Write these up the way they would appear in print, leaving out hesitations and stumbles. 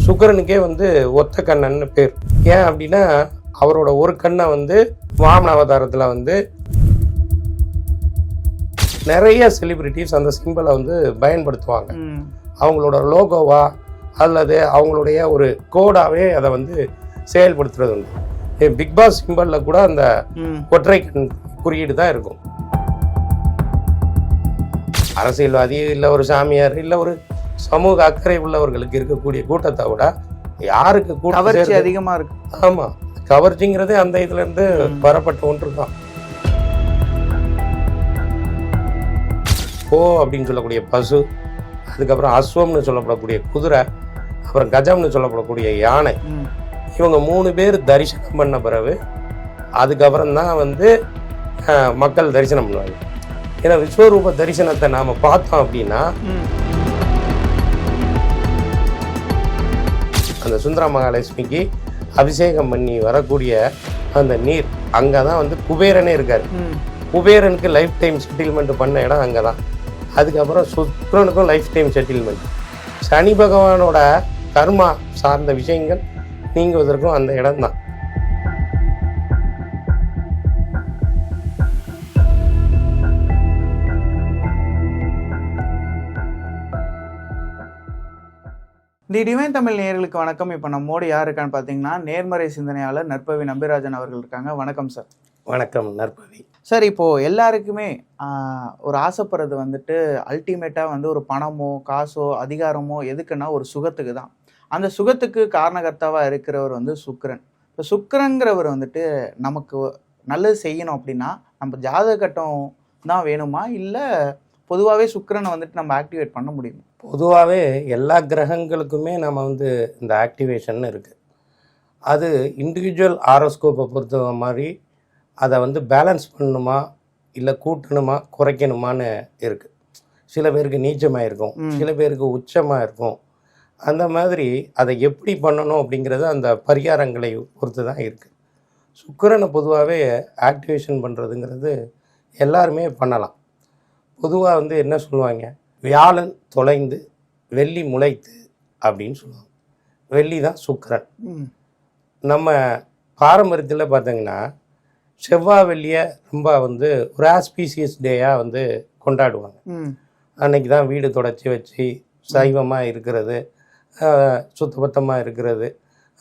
சுக்கிரனுக்கே வந்து ஒத்த கண்ணன்னு பேர். ஏன் அப்படின்னா அவரோட ஒரு கண்ணை வந்து வாமன அவதாரத்தில் வந்து நிறைய செலிபிரிட்டிஸ் அந்த சிம்பிளை வந்து பயன்படுத்துவாங்க. அவங்களோட லோகோவா அல்லது அவங்களுடைய ஒரு கோடாவே அதை வந்து செயல்படுத்துறது உண்டு. பிக் பாஸ் சிம்பிளில் கூட அந்த ஒற்றை கண் குறியீடு தான் இருக்கும். அரசியல்வாதி இல்லை ஒரு சாமியார் இல்லை ஒரு சமூக அக்கறை உள்ளவர்களுக்கு இருக்கக்கூடிய கூட்டத்தை விட யாருக்கு கவர்ச்சி அதிகமாக இருக்கு. ஆமாம், கவர்ச்சிங்கிறதே அந்த இதுல இருந்து வரப்பட்ட ஒன்று தான். அப்படின்னு சொல்லக்கூடிய பசு, அதுக்கப்புறம் அஸ்வம்னு சொல்லப்படக்கூடிய குதிரை, அப்புறம் கஜம்னு சொல்லப்படக்கூடிய யானை, இவங்க 3 பேர் தரிசனம் பண்ண பிறகு அதுக்கப்புறம் தான் வந்து மக்கள் தரிசனம் பண்ணுவாங்க. ஏன்னா விஸ்வரூப தரிசனத்தை நாம் பார்த்தோம் அப்படின்னா அந்த சுந்தர மகாலட்சுமிக்கு அபிஷேகம் பண்ணி வரக்கூடிய அந்த நீர் அங்கே தான் வந்து குபேரனே இருக்கார். குபேரனுக்கு லைஃப் டைம் செட்டில்மெண்ட் பண்ண இடம் அங்கே தான். அதுக்கப்புறம் சுக்கிரனுக்கும் லைஃப் டைம் செட்டில்மெண்ட். சனி பகவானோட கர்மா சார்ந்த விஷயங்கள் நீங்குவதற்கும் அந்த இடம் தான். தி டிவைன் தமிழ் நேயர்களுக்கு வணக்கம். இப்போ நம்மோடு யார் இருக்கான்னு பார்த்தீங்கன்னா நேர்மறை சிந்தனையாளர் நற்பவி நம்பிராஜன் அவர்கள் இருக்காங்க. வணக்கம் சார். வணக்கம் நற்பவி சார். இப்போது எல்லாருக்குமே ஒரு ஆசைப்படுறது வந்துட்டு அல்டிமேட்டாக வந்து ஒரு பணமோ காசோ அதிகாரமோ எதுக்குன்னா ஒரு சுகத்துக்கு தான். அந்த சுகத்துக்கு காரணகர்த்தாவாக இருக்கிறவர் வந்து சுக்கிரன். இப்போ சுக்கிரங்கிறவர் வந்துட்டு நமக்கு நல்லது செய்யணும் அப்படின்னா நம்ம ஜாதக கட்டம் தான் வேணுமா, இல்லை பொதுவாகவே சுக்கிரனை வந்துட்டு நம்ம ஆக்டிவேட் பண்ண முடியுமா? பொதுவாகவே எல்லா கிரகங்களுக்குமே நம்ம வந்து இந்த ஆக்டிவேஷன் இருக்குது. அது இண்டிவிஜுவல் ஆரோஸ்கோப்பை பொறுத்த மாதிரி அதை வந்து பேலன்ஸ் பண்ணணுமா இல்லை கூட்டணுமா குறைக்கணுமான்னு இருக்குது. சில பேருக்கு நீச்சமாக இருக்கும், சில பேருக்கு உச்சமாக இருக்கும். அந்த மாதிரி அதை எப்படி பண்ணணும் அப்படிங்கிறது அந்த பரிகாரங்களை பொறுத்து தான் இருக்குது. சுக்கிரனை பொதுவாகவே ஆக்டிவேஷன் பண்ணுறதுங்கிறது எல்லாருமே பண்ணலாம். பொதுவாக வந்து என்ன சொல்லுவாங்க, வியாழன் தொலைந்து வெள்ளி முளைத்து அப்படின்னு சொல்லுவாங்க. வெள்ளி தான் சுக்கிரன். நம்ம பாரம்பரியத்தில் பார்த்தீங்கன்னா செவ்வாய் வெள்ளியை ரொம்ப வந்து ஒரு ஆஸ்பீசியஸ் டேயாக வந்து கொண்டாடுவாங்க. அன்னைக்கு தான் வீடு தொடச்சி வச்சு சைவமாக இருக்கிறது, சுத்தபத்தமாக இருக்கிறது,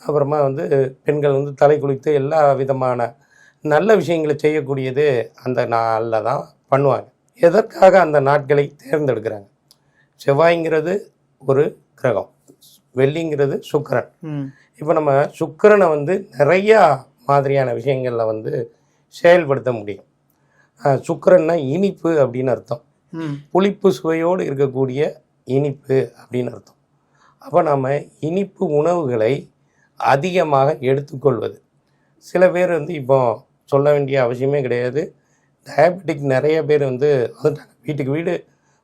அப்புறமா வந்து பெண்கள் வந்து தலை குளித்து எல்லா விதமான நல்ல விஷயங்களை செய்யக்கூடியது அந்த நாளில் தான் பண்ணுவாங்க. எதற்காக அந்த நாட்களை தேர்ந்தெடுக்கிறாங்க? செவ்வாய்ங்கிறது ஒரு கிரகம், வெள்ளிங்கிறது சுக்கிரன். இப்போ நம்ம சுக்கிரனை வந்து நிறையா மாதிரியான விஷயங்களில் வந்து செயல்படுத்த முடியும். சுக்கிரன்னா இனிப்பு அப்படின்னு அர்த்தம். புளிப்பு சுவையோடு இருக்கக்கூடிய இனிப்பு அப்படின்னு அர்த்தம். அப்போ நம்ம இனிப்பு உணவுகளை அதிகமாக எடுத்துக்கொள்வது. சில பேர் வந்து இப்போ சொல்ல வேண்டிய அவசியமே கிடையாது, டயபெட்டிக் நிறைய பேர் வந்து வந்துட்டாங்க. வீட்டுக்கு வீடு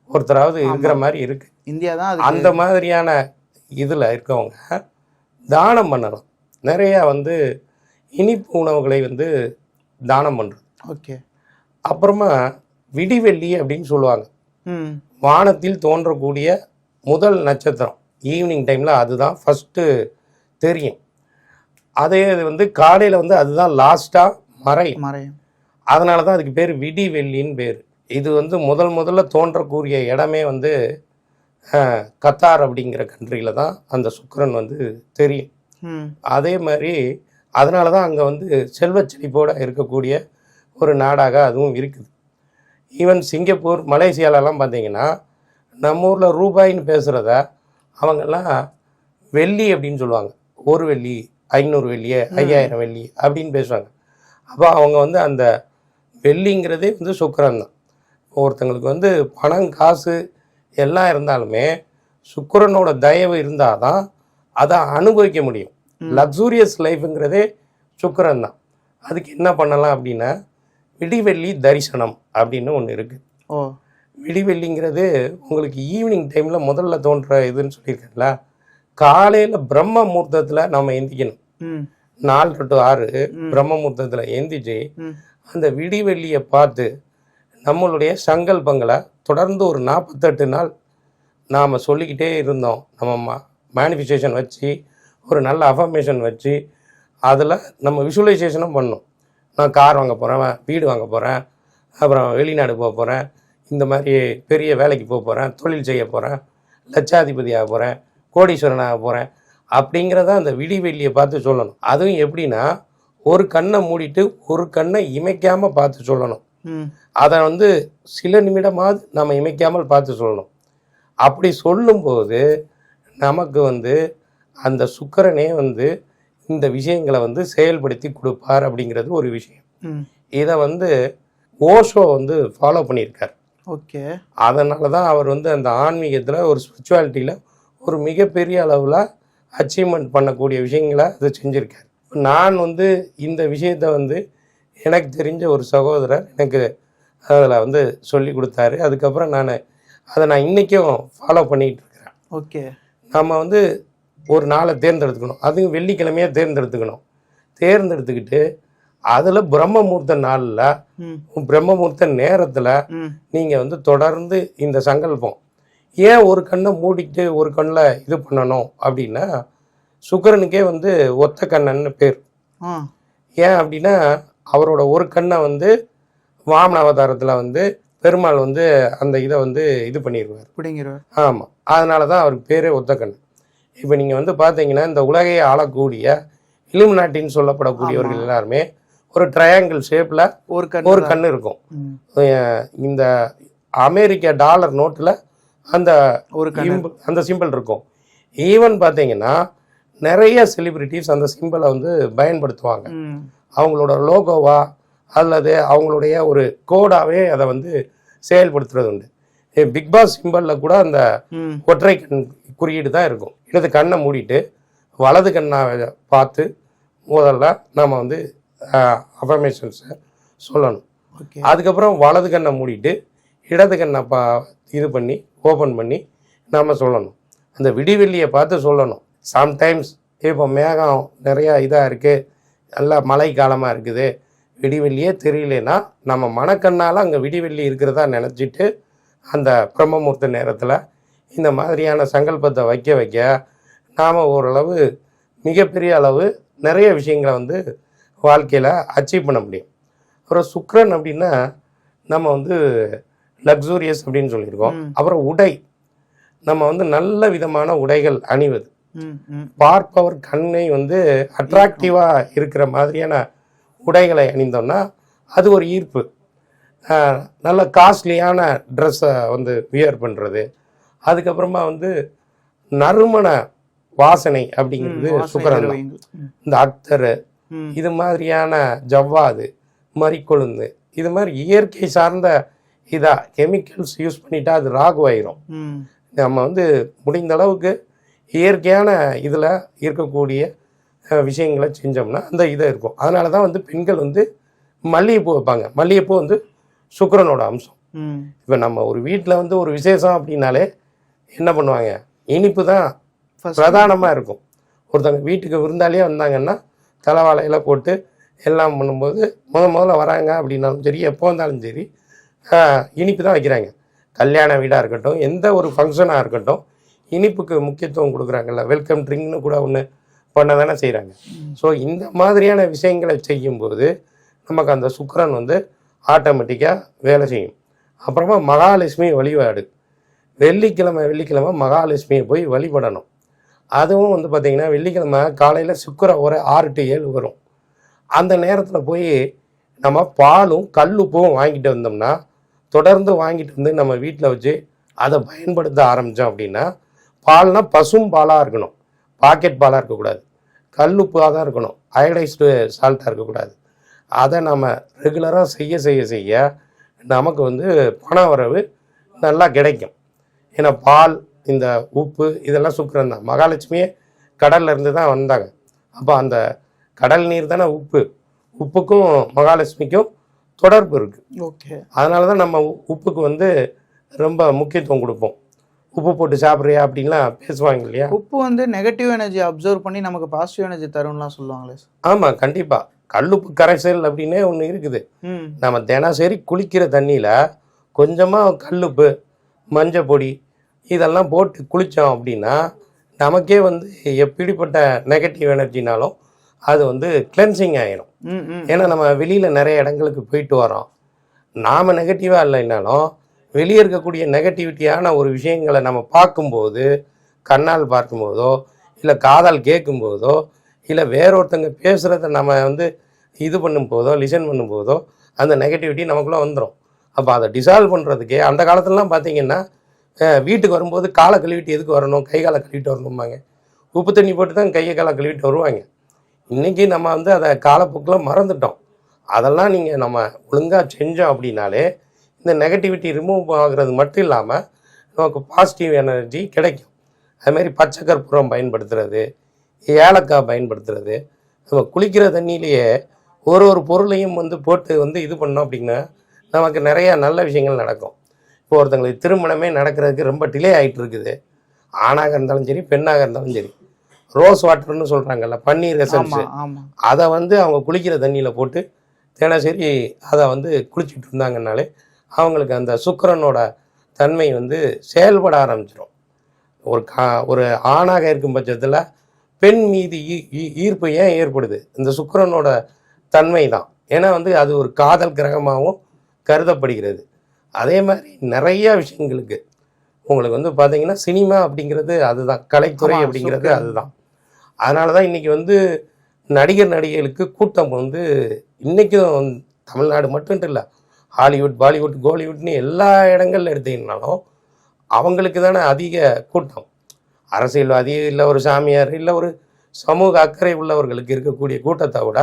ஒருத்தராவது இருக்கிற மாதிரி இருக்குது. இந்தியா தான் அந்த மாதிரியான இதில் இருக்கவங்க தானம் பண்ணணும். நிறையா வந்து இனிப்பு உணவுகளை வந்து தானம் பண்ணுறது. ஓகே. அப்புறமா விடிவெள்ளி அப்படின்னு சொல்லுவாங்க. வானத்தில் தோன்றக்கூடிய முதல் நட்சத்திரம் ஈவினிங் டைமில் அதுதான் ஃபஸ்ட்டு தெரியும். அதே வந்து காலையில் வந்து அதுதான் லாஸ்ட்டாக மறையும். அதனால தான் அதுக்கு பேர் விடிவெள்ளின்னு பேர். இது வந்து முதல்ல தோன்றக்கூடிய இடமே வந்து கத்தார் அப்படிங்கிற கண்ட்ரியில் தான் அந்த சுக்கிரன் வந்து தெரியும். அதே மாதிரி அதனால தான் அங்கே வந்து செல்வ செழிப்போடு இருக்கக்கூடிய ஒரு நாடாக அதுவும் இருக்குது. ஈவன் சிங்கப்பூர், மலேசியாலெலாம் பார்த்தீங்கன்னா நம்ம ஊரில் ரூபாயின்னு பேசுகிறத அவங்கெல்லாம் வெள்ளி அப்படின்னு சொல்லுவாங்க. 1 வெள்ளி, 500 வெள்ளி, 5000 வெள்ளி அப்படின்னு பேசுவாங்க. அப்போ அவங்க வந்து அந்த வெள்ளிங்கிறதே வந்து சுக்கிரன் தான். ஒருத்தங்களுக்கு வந்து பணம் காசு எல்லாம் இருந்தாலுமே சுக்கிரனோட தயவு இருந்தால் தான் அதை அனுபவிக்க முடியும். லக்ஸூரியஸ் லைஃபுங்கிறதே சுக்கிரன் தான். அதுக்கு என்ன பண்ணலாம் அப்படின்னா விடிவெள்ளி தரிசனம் அப்படின்னு ஒன்று இருக்குது. விடிவெள்ளிங்கிறது உங்களுக்கு ஈவினிங் டைமில் முதல்ல தோன்ற இதுன்னு சொல்லியிருக்கேன்ல, காலையில் பிரம்ம முகூர்த்தத்தில் நம்ம எந்திக்கணும். 4 to 6 பிரம்ம முகூர்த்தத்தில் எந்திச்சு அந்த விடிவெள்ளியை பார்த்து நம்மளுடைய சங்கல்பங்களை தொடர்ந்து ஒரு 48 நாள் நாம் சொல்லிக்கிட்டே இருந்தோம். நம்ம மேனிஃபெஸ்டேஷன் வச்சு ஒரு நல்ல அஃபர்மேஷன் வச்சு அதில் நம்ம விஷுவலைசேஷனும் பண்ணணும். நான் கார் வாங்க போகிறேன், வீடு வாங்க போகிறேன், அப்புறம் வெளிநாடு போக போகிறேன், இந்த மாதிரி பெரிய வேலைக்கு போக போகிறேன், தொழில் செய்ய போகிறேன், லட்சாதிபதி ஆக போகிறேன், கோடீஸ்வரன் ஆக போகிறேன் அப்படிங்கிறத அந்த விடிவெள்ளியை பார்த்து சொல்லணும். அதுவும் எப்படின்னா ஒரு கண்ணை மூடிட்டு ஒரு கண்ணை இமைக்காமல் பார்த்து சொல்லணும். அதை வந்து சில நிமிடமாவது நம்ம இமைக்காமல் பார்த்து சொல்லணும். அப்படி சொல்லும்போது நமக்கு வந்து அந்த சுக்கிரனே வந்து இந்த விஷயங்களை வந்து செயல்படுத்தி கொடுப்பார் அப்படிங்கிறது ஒரு விஷயம். இதை வந்து ஓஷோ வந்து ஃபாலோ பண்ணியிருக்கார். ஓகே. அதனால தான் அவர் வந்து அந்த ஆன்மீகத்தில் ஒரு ஸ்பிரிச்சுவாலிட்டியில் ஒரு மிகப்பெரிய அளவில் அச்சீவ்மெண்ட் பண்ணக்கூடிய விஷயங்களை அதை செஞ்சுருக்கார். நான் வந்து இந்த விஷயத்தை வந்து எனக்கு தெரிஞ்ச ஒரு சகோதரர் எனக்கு அதில் வந்து சொல்லி கொடுத்தாரு. அதுக்கப்புறம் நான் இன்றைக்கும் ஃபாலோ பண்ணிகிட்டு இருக்கிறேன். ஓகே. நம்ம வந்து ஒரு நாளை தேர்ந்தெடுத்துக்கணும், அதுவும் வெள்ளிக்கிழமையாக தேர்ந்தெடுத்துக்கிட்டு அதில் பிரம்மமுகூர்த்த நாளில் பிரம்மமுகூர்த்த நேரத்தில் நீங்கள் வந்து தொடர்ந்து இந்த சங்கல்பம். ஏன் ஒரு கண்ணை மூடிட்டு ஒரு கண்ணில் இது பண்ணணும் அப்படின்னா சுக்கிரனுக்கே வந்து ஒத்த கண்ணன்னு பேர். ஏன் அப்படின்னா அவரோட ஒரு கண்ணை வந்து வாமன அவதாரத்தில் வந்து பெருமாள் வந்து அந்த இதை வந்து இது பண்ணிடுவார். ஆமாம், அதனால தான் அவருக்கு பேரே ஒத்த கண். இப்போ நீங்கள் வந்து பார்த்தீங்கன்னா இந்த உலகையை ஆளக்கூடிய இலுமினாட்டின்னு சொல்லப்படக்கூடியவர்கள் எல்லாருமே ஒரு ட்ரையாங்கிள் ஷேப்பில் ஒரு கண் இருக்கும். இந்த அமெரிக்க டாலர் நோட்டில் அந்த அந்த சிம்பிள் இருக்கும். ஈவன் பார்த்தீங்கன்னா நிறைய செலிபிரிட்டிஸ் அந்த சிம்பிளை வந்து பயன்படுத்துவாங்க. அவங்களோட லோகோவா அல்லது அவங்களுடைய ஒரு கோடாவே அதை வந்து செயல்படுத்துறது உண்டு. பிக் பாஸ் சிம்பிளில் கூட அந்த ஒற்றை கண் குறியீடு தான் இருக்கும். இடது கண்ணை மூடிட்டு வலது கண்ணை பார்த்து முதல்ல நம்ம வந்து அஃபர்மேஷன்ஸை சொல்லணும். அதுக்கப்புறம் வலது கண்ணை மூடிட்டு இடது கண்ணை இது பண்ணி ஓப்பன் பண்ணி நம்ம சொல்லணும். அந்த விடிவெள்ளியை பார்த்து சொல்லணும். சம்டைம்ஸ் இப்போ மேகம் நிறையா இதாக இருக்குது, நல்லா மழை காலமாக இருக்குது, விடிவெள்ளியே தெரியலனா நம்ம மனக்கண்ணால் அங்கே விடிவெள்ளி இருக்கிறதா நினச்சிட்டு அந்த பிரம்மமுகூர்த்த நேரத்தில் இந்த மாதிரியான சங்கல்பத்தை வைக்க நாம் ஓரளவு மிகப்பெரிய அளவு நிறைய விஷயங்களை வந்து வாழ்க்கையில் அச்சீவ் பண்ண முடியும். அப்புறம் சுக்கிரன் அப்படின்னா நம்ம வந்து லக்ஸூரியஸ் அப்படின்னு சொல்லியிருக்கோம். அப்புறம் உடை, நம்ம வந்து நல்ல விதமான உடைகள் அணிவது, பார்ப்பவர் கண்ணை வந்து அட்ராக்டிவாக இருக்கிற மாதிரியான உடைகளை அணிந்தோம்னா அது ஒரு ஈர்ப்பு. நல்ல காஸ்ட்லியான ட்ரெஸ்ஸை வந்து வியர் பண்ணுறது, அதுக்கப்புறமா வந்து நறுமண வாசனை அப்படிங்கிறது சுக்கிரன். இந்த அக்தரு, இது மாதிரியான ஜவ்வாது, மறிக்கொழுந்து, இது மாதிரி இயற்கை சார்ந்த கெமிக்கல்ஸ் யூஸ் பண்ணிட்டா அது ராகுவாயிரும். நம்ம வந்து முடிந்த அளவுக்கு இயற்கையான இதில் இருக்கக்கூடிய விஷயங்களை செஞ்சோம்னா அந்த இதை இருக்கும். அதனால தான் வந்து பெண்கள் வந்து மல்லிகைப்பூ வைப்பாங்க. மல்லிகைப்பூ வந்து சுக்கிரனோட அம்சம். இப்போ நம்ம ஒரு வீட்டில் வந்து ஒரு விசேஷம் அப்படின்னாலே என்ன பண்ணுவாங்க, இனிப்பு தான் பிரதானமாக இருக்கும். ஒருத்தவங்க வீட்டுக்கு விருந்தாலே வந்தாங்கன்னா தலைவாழையில் போட்டு எல்லாம் பண்ணும்போது முதல்ல வராங்க அப்படின்னாலும் சரி, எப்போ வந்தாலும் சரி இனிப்பு தான் வைக்கிறாங்க. கல்யாண வீடாக இருக்கட்டும், எந்த ஒரு ஃபங்க்ஷனாக இருக்கட்டும், இனிப்புக்கு முக்கியத்துவம் கொடுக்குறாங்கல்ல. வெல்கம் ட்ரிங்க்னு கூட ஒன்று பண்ண தானே செய்கிறாங்க. ஸோ இந்த மாதிரியான விஷயங்களை செய்யும்போது நமக்கு அந்த சுக்கிரன் வந்து ஆட்டோமேட்டிக்காக வேலை செய்யும். அப்புறமா மகாலட்சுமி வழிபாடு, வெள்ளிக்கிழமை மகாலட்சுமியை போய் வழிபடணும். அதுவும் வந்து பார்த்திங்கன்னா வெள்ளிக்கிழமை காலையில் சுக்கிரன் ஒரு 6 to 7 வரும். அந்த நேரத்தில் போய் நம்ம பாலும் கல்லுப்பும் வாங்கிட்டு வந்தோம்னா, தொடர்ந்து வாங்கிட்டு வந்து நம்ம வீட்டில் வச்சு அதை பயன்படுத்த ஆரம்பித்தோம் அப்படின்னா, பால்னா பசும் பாலாக இருக்கணும், பாக்கெட் பாலாக இருக்கக்கூடாது, கல்லுப்பாக தான் இருக்கணும், அயடைஸ்டு சால்ட்டாக இருக்கக்கூடாது. அதை நம்ம ரெகுலராக செய்ய நமக்கு வந்து பண வரவு நல்லா கிடைக்கும். ஏன்னா பால், இந்த உப்பு இதெல்லாம் சுக்கிரன் தான். மகாலட்சுமியே கடல்ல இருந்து தான் வந்தாங்க. அப்போ அந்த கடல் நீர் தானே உப்பு, உப்புக்கும் மகாலட்சுமிக்கும் தொடர்பு இருக்குது. ஓகே. அதனால தான் நம்ம உப்புக்கு வந்து ரொம்ப முக்கியத்துவம் கொடுப்போம். உப்பு போட்டு சாப்பிட்றியா அப்படின்லாம் பேசுவாங்க இல்லையா. உப்பு வந்து நெகட்டிவ் எனர்ஜி அப்சர்வ் பண்ணி நமக்கு பாசிட்டிவ் எனர்ஜி தரும்லாம் சொல்லுவாங்களே. ஆமாம், கண்டிப்பாக. கல்லுப்பு கரைசல் அப்படின்னே ஒன்று இருக்குது. நம்ம தினசரி குளிக்கிற தண்ணியில் கொஞ்சமாக கல்லுப்பு, மஞ்சள் பொடி இதெல்லாம் போட்டு குளித்தோம் அப்படின்னா நமக்கே வந்து எப்படிப்பட்ட நெகட்டிவ் எனர்ஜினாலும் அது வந்து கிளென்சிங் ஆயிரும். ஏன்னா நம்ம வெளியில் நிறைய இடங்களுக்கு போயிட்டு வரோம். நாம் நெகட்டிவாக இல்லைனாலும் வெளியே இருக்கக்கூடிய நெகட்டிவிட்டியான ஒரு விஷயங்களை நம்ம பார்க்கும்போது, கண்ணால் பார்க்கும்போதோ இல்லை காதால் கேட்கும்போதோ இல்லை வேறொருத்தங்க பேசுகிறத நம்ம வந்து இது பண்ணும்போதோ லிசன் பண்ணும்போதோ அந்த நெகட்டிவிட்டி நமக்குள்ளே வந்துடும். அப்போ அதை டிசால்வ் பண்ணுறதுக்கே அந்த காலத்துலலாம் பார்த்தீங்கன்னா வீட்டுக்கு வரும்போது காலை கழுவிட்டு எதுக்கு வரணும், கை காலை கழுவிட்டு வரணும்பாங்க. உப்பு தண்ணி போட்டு தான் கையை காலை கழுவிட்டு வருவாங்க. இன்றைக்கி நம்ம வந்து அதை காலப்போக்கில் மறந்துட்டோம். அதெல்லாம் நீங்கள் நம்ம ஒழுங்காக செஞ்சோம் அப்படின்னாலே இந்த நெகட்டிவிட்டி ரிமூவ் ஆகிறது மட்டும் இல்லாமல் நமக்கு பாசிட்டிவ் எனர்ஜி கிடைக்கும். அதுமாரி பச்சை கற்பூரம் பயன்படுத்துறது, ஏலக்காய் பயன்படுத்துறது, நம்ம குளிக்கிற தண்ணியிலேயே ஒரு ஒரு பொருளையும் வந்து போட்டு வந்து இது பண்ணோம் அப்படின்னா நமக்கு நிறையா நல்ல விஷயங்கள் நடக்கும். இப்போ ஒருத்தங்களுக்கு திருமணமே நடக்கிறதுக்கு ரொம்ப டிலே ஆகிட்டு இருக்குது. ஆணாக இருந்தாலும் சரி பெண்ணாக இருந்தாலும் சரி, ரோஸ் வாட்டர்னு சொல்கிறாங்கல்ல, பன்னீர் எசன்ஸு, அதை வந்து அவங்க குளிக்கிற தண்ணியில் போட்டு தினசரி அதை வந்து குளிச்சுட்டு இருந்தாங்கன்னாலே அவங்களுக்கு அந்த சுக்கிரனோட தன்மை வந்து செயல்பட ஆரம்பிச்சிடும். ஒரு ஆணாக இருக்கும் பட்சத்தில் பெண் மீது ஈர்ப்பு ஏன் ஏற்படுது? இந்த சுக்கிரனோட தன்மை தான். ஏன்னா வந்து அது ஒரு காதல் கிரகமாகவும் கருதப்படுகிறது. அதே மாதிரி நிறைய விஷயங்களுக்கு உங்களுக்கு வந்து பார்த்தீங்கன்னா சினிமா அப்படிங்கிறது அதுதான், கலைத்துறை அப்படிங்கிறது அதுதான். அதனால தான் இன்றைக்கி வந்து நடிகர் நடிகைகளுக்கு கூட்டம் வந்து இன்றைக்கும் தமிழ்நாடு மட்டும் இல்லை, ஹாலிவுட் பாலிவுட் கோலிவுட்னு எல்லா இடங்கள்ல எடுத்தீங்கன்னாலும் அவங்களுக்கு தானே அதிக கூட்டம். அரசியல்வாதி இல்லை ஒரு சாமியார் இல்லை ஒரு சமூக அக்கறை உள்ளவர்களுக்கு இருக்கக்கூடிய கூட்டத்தை விட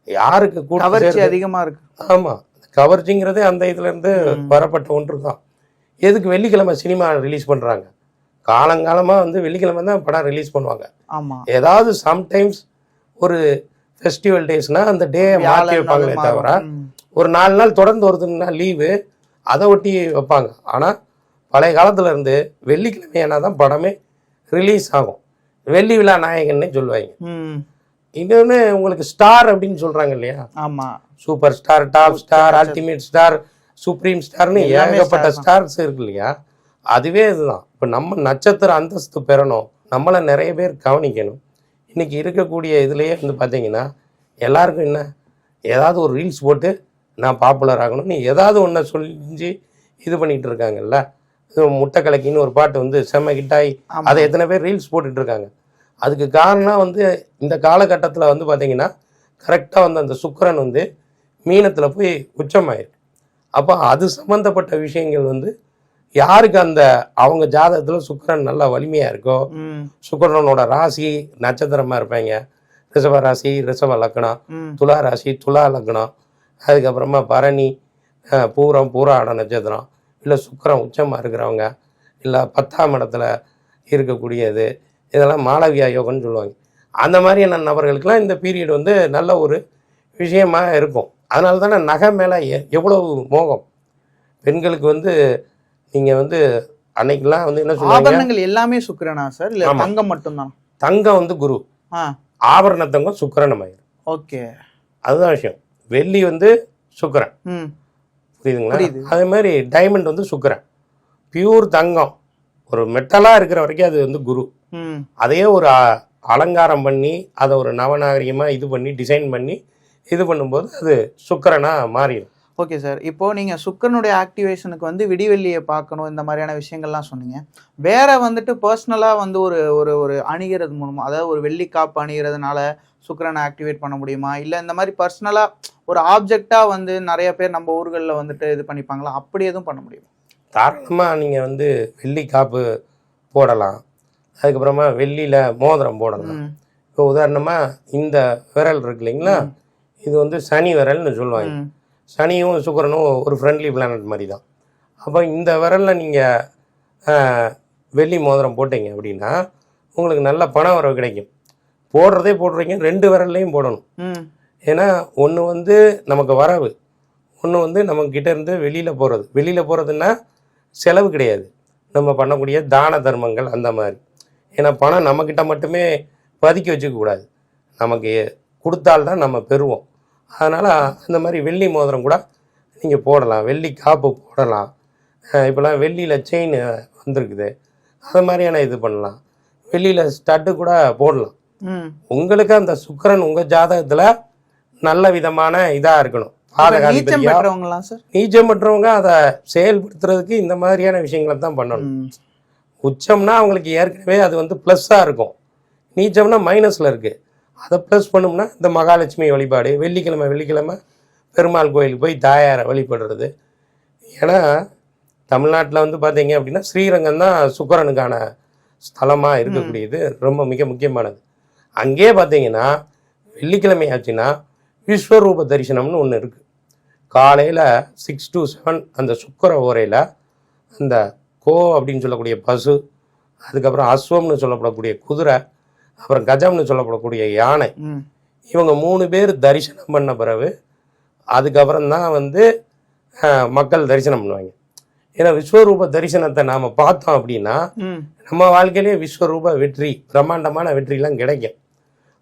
யாருக்கு கூட்டம் அதிகமாக இருக்கு? ஆமாம், கவர்ச்சிங்கிறதே அந்த இதுலேருந்து வரப்பட்ட ஒன்று தான். எதுக்கு வெள்ளிக்கிழமை சினிமா ரிலீஸ் பண்ணுறாங்க? காலங்காலமாக வந்து வெள்ளிக்கிழமை தான் படம் ரிலீஸ் பண்ணுவாங்க. ஆமாம், ஏதாவது சம்டைம்ஸ் ஒரு ஃபெஸ்டிவல் டேஸ்னால் அந்த டே மாற்றி வைப்பாங்களே தவிர ஒரு 4 நாள் தொடர்ந்து வருதுன்னா லீவு அதை ஒட்டி வைப்பாங்க. ஆனால் பழைய காலத்தில் இருந்து வெள்ளிக்கிழமையானா தான் படமே ரிலீஸ் ஆகும். வெள்ளி விழா நாயகன்னே சொல்லுவாங்க. இன்னொன்று உங்களுக்கு ஸ்டார் அப்படின்னு சொல்கிறாங்க இல்லையா? ஆமாம், super star, top star, ultimate star, supreme ஸ்டார்னு ஏகப்பட்ட ஸ்டார்ஸ் இருக்கு இல்லையா? அதுவே இதுதான். இப்போ நம்ம நட்சத்திர அந்தஸ்து பெறணும், நம்மளை நிறைய பேர் கவனிக்கணும். இன்றைக்கி இருக்கக்கூடிய இதுலேயே வந்து பார்த்தீங்கன்னா எல்லாருக்கும் என்ன, ஏதாவது ஒரு ரீல்ஸ் போட்டு நான் பாப்புலர் ஆகணும்னு ஏதாவது ஒன்றை சொல்லி இது பண்ணிகிட்டு இருக்காங்கல்ல. முட்டை கலக்கின்னு ஒரு பாட்டு வந்து செம்ம ஹிட்டாகி அதை எத்தனை பேர் ரீல்ஸ் போட்டுட்டு இருக்காங்க. அதுக்கு காரணம் வந்து இந்த காலகட்டத்தில் வந்து பார்த்தீங்கன்னா கரெக்டாக வந்து அந்த சுக்கிரன் வந்து மீனத்தில் போய் உச்சமாயிருக்கு. அப்போ அது சம்மந்தப்பட்ட விஷயங்கள் வந்து யாருக்கு அந்த அவங்க ஜாதகத்தில் சுக்கிரன் நல்லா வலிமையாக இருக்கோ, சுக்கிரனோட ராசி நட்சத்திரமாக இருப்பாங்க. ரிஷப ராசி ரிஷப லக்னம், துலா ராசி துலா லக்னம், அதுக்கப்புறமா பரணி பூரம் பூராட நட்சத்திரம், இல்லை சுக்கிரன் உச்சமாக இருக்கிறவங்க, இல்லை 10ஆம் இடத்துல இருக்கக்கூடியது, இதெல்லாம் மாளவியா யோகம்னு சொல்லுவாங்க. அந்த மாதிரியான நபர்களுக்கெல்லாம் இந்த பீரியட் வந்து நல்ல ஒரு விஷயமா இருக்கும். அதனால தானே நகை மேலே எவ்வளவு மோகம் பெண்களுக்கு வந்து. நீங்கள் வந்து அன்னைக்கெல்லாம் வந்து என்ன சொல்லுவாங்க, எல்லாமே சுக்கிரனா சார்? இல்லை தங்கம் மட்டும்தான்? தங்கம் வந்து குரு, ஆபரண தங்கம் சுக்கிரனமாயிரும். ஓகே, அதுதான் விஷயம். வெள்ளி வந்து சுக்கிரன், புரியுதுங்களா? அதே மாதிரி டைமண்ட் வந்து சுக்கிரன், பியூர் தங்கம் ஒரு மெட்டலாக இருக்கிற வரைக்கும் அது வந்து குரு. அதையே ஒரு அலங்காரம் பண்ணி அதை ஒரு நவநாகரிகமாக இது பண்ணி டிசைன் பண்ணி இது பண்ணும்போது அது சுக்கிரனாக மாறிடும். ஓகே சார், இப்போது நீங்கள் சுக்கிரனுடைய ஆக்டிவேஷனுக்கு வந்து விடிவெள்ளியை பார்க்கணும், இந்த மாதிரியான விஷயங்கள்லாம் சொன்னீங்க. வேற வந்துட்டு பர்சனலாக வந்து ஒரு ஒரு ஒரு அணிகிறது மூலமாக, அதாவது ஒரு வெள்ளிக்காப்பு அணிகிறதுனால சுக்கிரனை ஆக்டிவேட் பண்ண முடியுமா? இல்லை இந்த மாதிரி பர்சனலாக ஒரு ஆப்ஜெக்டாக வந்து நிறைய பேர் நம்ம ஊர்களில் வந்துட்டு இது பண்ணிப்பாங்களா, அப்படி எதுவும் பண்ண முடியுமா? தாராளமாக நீங்கள் வந்து வெள்ளி காப்பு போடலாம். அதுக்கப்புறமா வெள்ளியில் மோதிரம் போடலாம். இப்போ உதாரணமாக இந்த விரல் இருக்கு இல்லைங்களா, இது வந்து சனி விரல்னு சொல்லுவாங்க. சனியும் சுக்கிரனும் ஒரு ஃப்ரெண்ட்லி பிளானட் மாதிரி தான். அப்போ இந்த விரலில் நீங்கள் வெள்ளி மோதிரம் போட்டீங்க அப்படின்னா உங்களுக்கு நல்ல பண வரவு கிடைக்கும். போடுறீங்க 2 விரல்லையும் போடணும். ஏன்னா ஒன்று வந்து நமக்கு வரவு, ஒன்று வந்து நம்மக்கிட்ட இருந்து வெளியில் போகிறது. வெளியில் போகிறதுன்னா செலவு கிடையாது, நம்ம பண்ணக்கூடிய தான தர்மங்கள் அந்த மாதிரி. ஏன்னா பணம் நம்மக்கிட்ட மட்டுமே பதுக்கி வச்சுக்கக்கூடாது, நமக்கு கொடுத்தால்தான் நம்ம பெறுவோம். அதனால் அந்த மாதிரி வெள்ளி மோதிரம் கூட நீங்கள் போடலாம், வெள்ளி காப்பு போடலாம். இப்போலாம் வெள்ளியில் செயின் வந்துருக்குது, அது மாதிரியான இது பண்ணலாம். வெளியில் ஸ்டட்டு கூட போடலாம். ம். உங்களுக்கு அந்த சுக்கிரன் உங்கள் ஜாதகத்தில் நல்ல விதமான இதாக இருக்கணும். இப்ப நீச்சம் பாதகாதிபதியா பெற்றவங்களாம் சார்? நீச்சம் பெற்றவங்க அதை செயல்படுத்துறதுக்கு இந்த மாதிரியான விஷயங்களை தான் பண்ணணும். ம். உச்சம்னா அவங்களுக்கு ஏற்கனவே அது வந்து ப்ளஸ்ஸாக இருக்கும். நீச்சம்னா மைனஸில் இருக்குது. அதை ப்ளஸ் பண்ணோம்னா இந்த மகாலட்சுமி வழிபாடு, வெள்ளிக்கிழமை பெருமாள் கோயிலுக்கு போய் தாயாரை வழிபடுறது. ஏன்னா தமிழ்நாட்டில் வந்து பார்த்தீங்க அப்படின்னா ஸ்ரீரங்கம் தான் சுக்கிரனுக்கான ஸ்தலமாக இருக்கக்கூடியது, ரொம்ப மிக முக்கியமானது. அங்கேயே பார்த்தீங்கன்னா வெள்ளிக்கிழமை ஆச்சுன்னா விஸ்வரூப தரிசனம்னு ஒன்று இருக்குது. காலையில் 6 to 7 அந்த சுக்கிர ஓரையில் அந்த கோ அப்படின்னு சொல்லக்கூடிய பசு, அதுக்கப்புறம் அஸ்வம்னு சொல்லப்படக்கூடிய குதிரை, அப்புறம் கஜம்னு சொல்லப்படக்கூடிய யானை, ம். இவங்க 3 பேர் தரிசனம் பண்ண பிறகு அதுக்கப்புறம் தான் வந்து மக்கள் தரிசனம் பண்ணுவாங்க. ஏன்னா விஸ்வரூப தரிசனத்தை நாம் பார்த்தோம் அப்படின்னா ம். நம்ம வாழ்க்கையிலேயே விஸ்வரூப வெற்றி, பிரம்மாண்டமான வெற்றிலாம் கிடைக்கும்.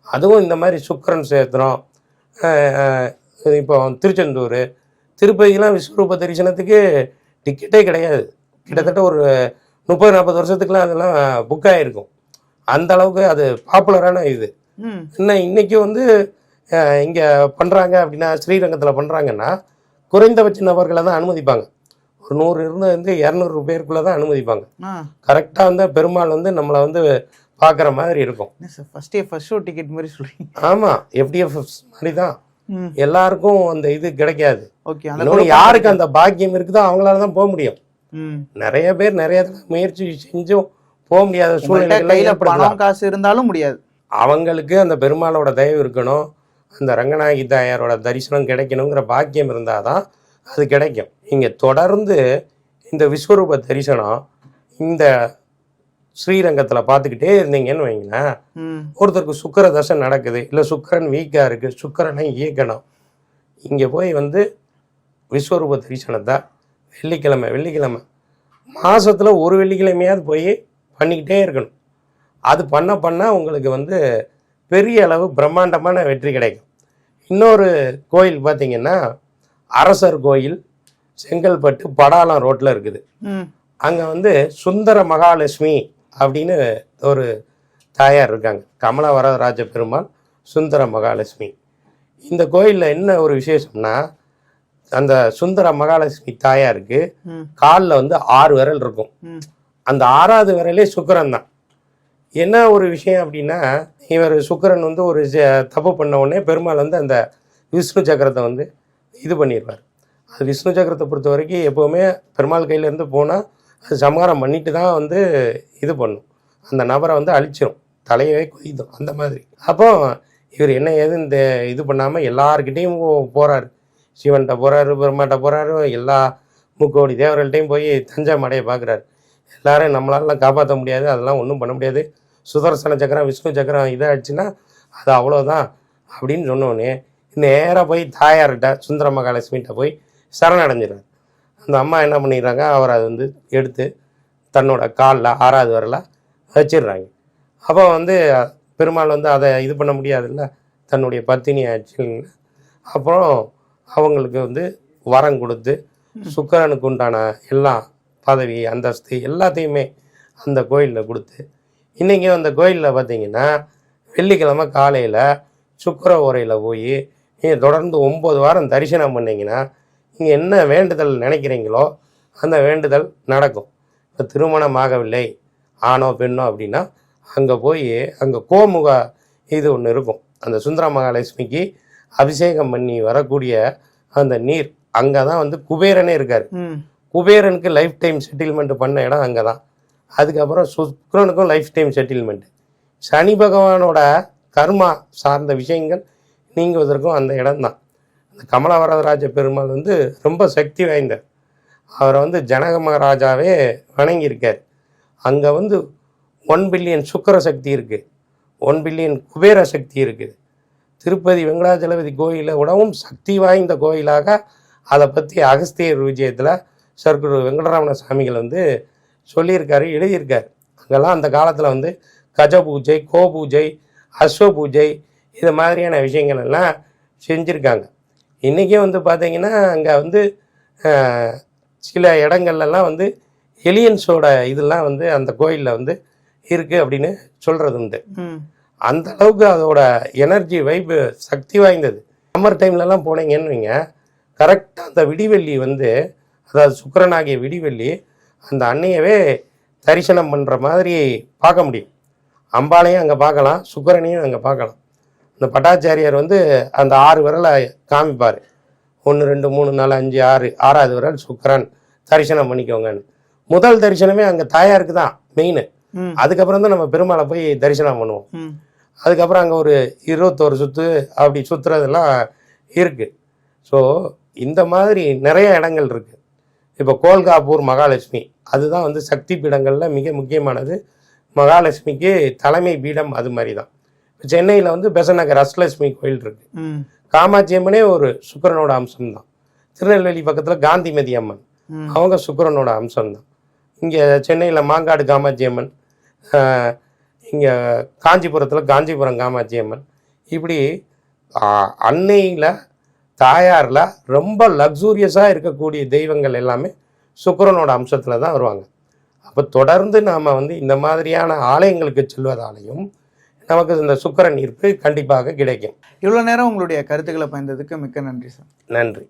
அதுவும் இந்த மாதிரி சுக்கிரன் சேத்திரம், இப்போ திருச்செந்தூர், திருப்பதிலாம் விஸ்வரூப தரிசனத்துக்கு டிக்கெட்டே கிடையாது. கிட்டத்தட்ட ஒரு 30-40 வருஷத்துக்குலாம் அதெல்லாம் புக் ஆகிருக்கும். அந்த அளவுக்கு அது பாப்புலரான இது. ம். இன்னைக்கு வந்து இங்கே பண்ணுறாங்க அப்படின்னா, ஸ்ரீரங்கத்தில் பண்ணுறாங்கன்னா குறைந்தபட்ச நபர்களை தான் அனுமதிப்பாங்க. ஒரு 100 இருந்து 200 பேருக்குள்ளே தான் அனுமதிப்பாங்க. ஆ. கரெக்டாக வந்து பெருமாள் வந்து நம்மளை வந்து பார்க்குற மாதிரி இருக்கும். என்ன சார் ஃபர்ஸ்ட் ஷோ டிக்கெட் மாதிரி சொல்றீங்க? ஆமாம், FDF மாதிரி தான். ம். எல்லாருக்கும் அந்த இது கிடைக்காது. ஓகே. அந்த இன்னொன்று யாருக்கு அந்த பாக்கியம் இருக்குதோ அவங்களால தான் போக முடியும். ம். நிறைய பேர் நிறைய முயற்சி செஞ்சும் போக முடியாத உங்கள்ட்ட சூழ்நிலைகள் கையில ஏற்படலாம். பணம் காசு இருந்தாலும் முடியாது. அவங்களுக்கு அந்த பெருமாளோட தயவு இருக்கணும், அந்த ரங்கநாயகி தாயாரோட தரிசனம் கிடைக்கணுங்கிற பாக்கியம் இருந்தால் தான் அது கிடைக்கும். இங்கே தொடர்ந்து இந்த விஸ்வரூப தரிசனம் இந்த ஸ்ரீரங்கத்தில் பார்த்துக்கிட்டே இருந்தீங்கன்னு வைங்களேன், ம். ஒருத்தருக்கு சுக்கிர தசை நடக்குது, இல்லை சுக்கிரன் வீக்காக இருக்குது, சுக்கிரனை இயக்கணும், இங்கே போய் வந்து விஸ்வரூப தரிசனத்தை வெள்ளிக்கிழமை மாதத்தில் ஒரு வெள்ளிக்கிழமையாவது போய் பண்ணிக்கிட்டே இருக்கணும். அது பண்ண உங்களுக்கு வந்து பெரிய அளவு பிரம்மாண்டமான வெற்றி கிடைக்கும். இன்னொரு கோயில் பார்த்தீங்கன்னா அரசர் கோயில், செங்கல்பட்டு படாலம் ரோட்டில் இருக்குது. ம். அங்கே வந்து சுந்தர மகாலட்சுமி அப்படின்னு ஒரு தாயார் இருக்காங்க. கமல வரதராஜ பெருமாள், சுந்தர மகாலட்சுமி. இந்த கோயிலில் என்ன ஒரு விசேஷம்னா, அந்த சுந்தர மகாலட்சுமி தாயாருக்கு ம். காலில் வந்து 6 விரல் இருக்கும். ம். அந்த 6வது விரலே சுக்கிரன் தான். என்ன ஒரு விஷயம் அப்படின்னா, இவர் சுக்கிரன் வந்து ஒரு தப்பு பண்ண உடனே பெருமாள் வந்து அந்த விஷ்ணு சக்கரத்தை வந்து இது பண்ணிடுவார். அது விஷ்ணு சக்கரத்தை பொறுத்த வரைக்கும் எப்போவுமே பெருமாள் கையிலேருந்து போனால் அது சம்ஹாரம் பண்ணிட்டு தான் வந்து இது பண்ணும், அந்த நபரை வந்து அழிச்சிடும், தலையவே கொய்தும் அந்த மாதிரி. அப்போ இவர் என்ன ஏது இந்த இது பண்ணாமல் எல்லார்கிட்டையும் போகிறாரு. சிவன்கிட்ட போகிறாரு, பெருமாட்ட போகிறாரு, எல்லா முக்கோடி தேவர்கள்ட்டையும் போய் தஞ்சை மடையை பார்க்குறாரு. எல்லாரும் நம்மளாலாம் காப்பாற்ற முடியாது, அதெல்லாம் ஒன்றும் பண்ண முடியாது, சுதர்சன சக்கரம் விஷ்ணு சக்கரம் இதாகிடுச்சுன்னா அது அவ்வளோதான் அப்படின்னு சொன்னோடனே நேராக போய் தாயார்கிட்ட சுந்தர மகாலட்சுமிகிட்ட போய் சரணடைஞ்சிடுறாரு. அந்த அம்மா என்ன பண்ணிடுறாங்க, அவர் அதை வந்து எடுத்து தன்னோட காலில் 6வது விரலாக வச்சிடுறாங்க. அப்போ வந்து பெருமாள் வந்து அதை இது பண்ண முடியாதுல்ல, தன்னுடைய பத்தினி ஆச்சுன்னு. அப்புறம் அவங்களுக்கு வந்து வரம் கொடுத்து சுக்கிரனுக்கு உண்டான எல்லா பதவி அந்தஸ்து எல்லாத்தையுமே அந்த கோயிலில் கொடுத்து, இன்றைக்கி அந்த கோயிலில் பார்த்தீங்கன்னா வெள்ளிக்கிழமை காலையில் சுக்கிர ஓரையில் போய் நீங்கள் தொடர்ந்து 9 வாரம் தரிசனம் பண்ணிங்கன்னா நீங்கள் என்ன வேண்டுதல் நினைக்கிறீங்களோ அந்த வேண்டுதல் நடக்கும். இப்போ திருமணம் ஆகவில்லை ஆணோ பெண்ணோ அப்படின்னா அங்கே போய் அங்கே கோமுக இது ஒன்று இருக்கும். அந்த சுந்தர மகாலட்சுமிக்கு அபிஷேகம் பண்ணி வரக்கூடிய அந்த நீர் அங்கே தான் வந்து குபேரனே இருக்கார். குபேரனுக்கு லைஃப் டைம் செட்டில்மெண்ட் பண்ண இடம் அங்கே தான். அதுக்கப்புறம் சுக்கிரனுக்கும் லைஃப் டைம் செட்டில்மெண்ட். சனி பகவானோட கர்மா சார்ந்த விஷயங்கள் நீங்குவதற்கும் அந்த இடம்தான். அந்த கமல வரதராஜ பெருமாள் வந்து ரொம்ப சக்தி வாய்ந்தார். அவரை வந்து ஜனக மகாராஜாவே வணங்கியிருக்கார். அங்கே வந்து 1 பில்லியன் சுக்கிர சக்தி இருக்குது, 1 பில்லியன் குபேர சக்தி இருக்குது. திருப்பதி வெங்கடாஜலபதி கோயிலை விடவும் சக்தி வாய்ந்த கோயிலாக அதை பற்றி அகஸ்தியர் விஜயத்தில் சர்க்குரு வெங்கடரமண சாமிகள் வந்து சொல்லியிருக்காரு, எழுதியிருக்கார். அங்கெல்லாம் அந்த காலத்தில் வந்து கஜ பூஜை, கோ பூஜை, அஸ்வ பூஜை இது மாதிரியான விஷயங்கள் எல்லாம் செஞ்சுருக்காங்க. இன்றைக்கே வந்து பார்த்திங்கன்னா அங்கே வந்து சில இடங்கள்லாம் வந்து எலியன்ஸோட இதெல்லாம் வந்து அந்த கோயிலில் வந்து இருக்குது அப்படின்னு சொல்கிறது உண்டு. ம். அந்த அளவுக்கு அதோட எனர்ஜி வைப்பு சக்தி வாய்ந்தது. சம்மர் டைம்லலாம் போனீங்கன்னு வைங்க, கரெக்டாக அந்த விடிவெள்ளி வந்து, அதாவது சுக்கிரனாகிய விடிவெள்ளி அந்த அன்னையவே தரிசனம் பண்ணுற மாதிரி பார்க்க முடியும். அம்பாளையும் அங்கே பார்க்கலாம், சுக்கிரனையும் அங்கே பார்க்கலாம். இந்த பட்டாச்சாரியார் வந்து அந்த 6 விரலை காமிப்பார். 1 2 3 4 5 6 6வது விரல் சுக்கிரன், தரிசனம் பண்ணிக்கோங்கன்னு. முதல் தரிசனமே அங்கே தாயாருக்கு தான் மெயின். ம். அதுக்கப்புறம் தான் நம்ம பெருமாளை போய் தரிசனம் பண்ணுவோம். ம். அதுக்கப்புறம் அங்கே ஒரு 21 சுற்று அப்படி சுற்றுறதெல்லாம் இருக்குது. ஸோ இந்த மாதிரி நிறைய இடங்கள் இருக்குது. இப்போ கோல்காப்பூர் மகாலட்சுமி, அதுதான் வந்து சக்தி பீடங்களில் மிக முக்கியமானது. மகாலட்சுமிக்கு தலைமை பீடம் அது மாதிரி தான். இப்போ சென்னையில் வந்து பெசநகர் அஷ்டலட்சுமி கோயில் இருக்குது. ம். காமாட்சி அம்மனே ஒரு சுக்கிரனோட அம்சம் தான். திருநெல்வேலி பக்கத்தில் காந்திமதி அம்மன், ம். அவங்க சுக்கிரனோட அம்சம் தான். இங்கே சென்னையில் மாங்காடு காமாட்சி அம்மன், இங்கே காஞ்சிபுரத்தில் காஞ்சிபுரம் காமாட்சி அம்மன், இப்படி அன்னையில் தாயாரில் ரொம்ப லக்ஸூரியஸாக இருக்கக்கூடிய தெய்வங்கள் எல்லாமே சுக்கிரனோட அம்சத்தில் தான் வருவாங்க. அப்போ தொடர்ந்து நாம் வந்து இந்த மாதிரியான ஆலயங்களுக்கு செல்வதாலையும் நமக்கு இந்த சுக்கிரன் ஈர்ப்பு கண்டிப்பாக கிடைக்கும். இவ்வளோ நேரம் உங்களுடைய கருத்துக்களை பயந்ததுக்கு மிக்க நன்றி சார். நன்றி.